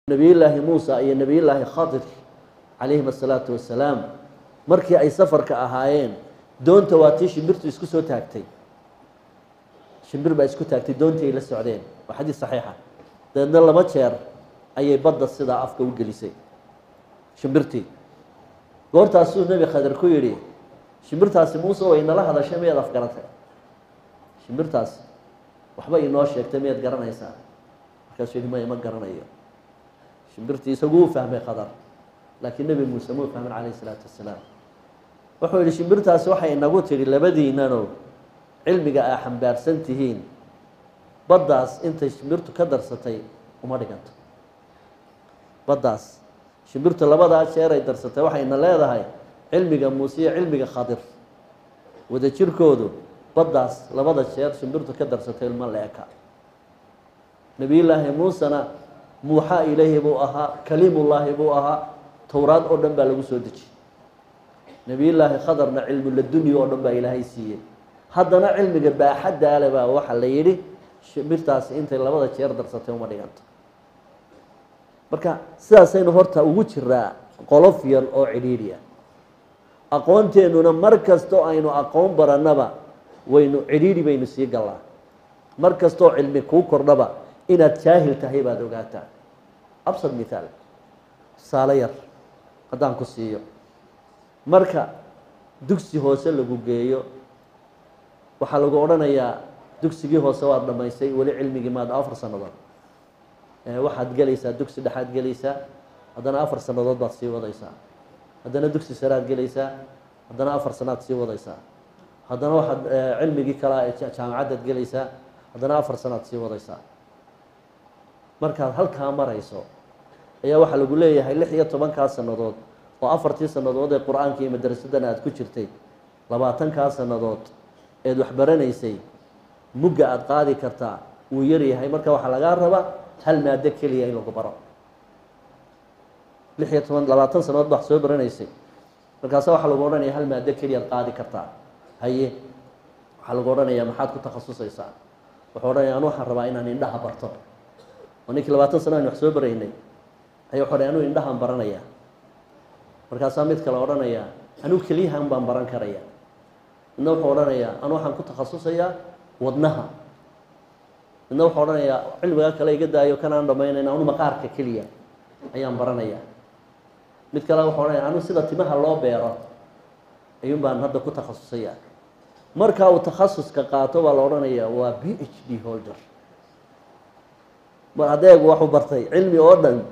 نبي الله موسى أي نبي الله خضر عليهم الصلاة والسلام مركي أي سفر كأهاين دون تواتي شمبرتو يسكو سو تاكتي شمبر با يسكو تاكتي دونتي إلى السعودين وحديث صحيحة لأن الله ما تشير أي بض الصدا أفكا وقليسي شمبرتي قلت أسوه نبي خضر كويري شمبرتاس موسى وإن الله هذا شيء ما يضفقرته شمبرتاس وحبا ينوش يكتميت قرن إيسان كاسو ما يمقرن أيه شمبرتي سقوه فهمي خضر لكن نبي موسى مو فهم عليه الصلاة والسلام وحول شمبرتاس وحي إنه تري لبدي إنه علمك أحم بارسنتهين بداس أنت شمبرتو كدر ستي وما رجعت بداس شمبرتو لبدا شيء يدر ستي وحي إن لا هاي علمك موسى علمك خضر وده شركودو بداس لبدا شيء شمبرتو كدر ستي الملائكة نبي الله موسى موحى إليه بوأها كلم الله بوأها توراة أردن بالغ سودج نبي الله خضرنا علم للدنيا أردن بالإلهي سيه هذا علم جبا حد على بقى وحلا يري شمرتاس أنت اللي بدك شير درسته وما رجعت بركة ساسين هرتا وجرا قلفيا أو عريريا أقوم تينو مركز تو أينو أقوم برنبا وينو عريري بين السيق الله مركز تو علم كوكر نبا إن تشاهل تهيبا دوغاتا أبسط مثال سالير قدام كسيو مركا دكسي هوسه لغو geeyo waxa lagu oranayaa dugsigii hoose waa dhamaysay wali cilmigi maad 4 sanadood waxaad galaysaa dugsi dhaxaad galaysaa hadana 4 sanadood baad sii wadaysaa hadana dugsi saraad galaysaa hadana 4 sanaad sii wadaysaa hadana waxaad cilmigi kala jaamacadaad galaysaa hadana 4 sanaad sii wadaysaa markaad halka marayso ayaa waxa lagu leeyahay 16 ka sanadood oo 4 sanadood ee quraanka iyo madrasadana aad ku jirtay 20 ka sanadood ee wax baranaysay mugga aad qaadi kartaa uu yar yahay marka waxa laga rabaa hal maada kaliya in lagu baro 20 sanadood wax soo baranaysay markaas waxa lagu oranayaa hal maada kaliya qaadi kartaa haye waxa lagu oranayaa maxaad ku takhasusaysaa waxa oranayaa waxaan rabaa inaan indhaha barto ونيك 20 سنة wax soo baraynay ayaa xorey anu indhahan baranaya markaas mid kale oranaya anu kaliyahan baan baran karaya inuu oranaya anu waxaan ku takhasusaya wadnaha inuu oranaya cilmiga kale iga daayo kanaan dhameynayna anu maqaarka kaliya ayaan baranaya mid kale wuxuu oranaya anu sida timaha loo beero ayuu baan hadda ku takhasusaya marka uu takhasuska qaato baa la oranaya waa PhD holder ما هذا هو حبرتي علمي أوردن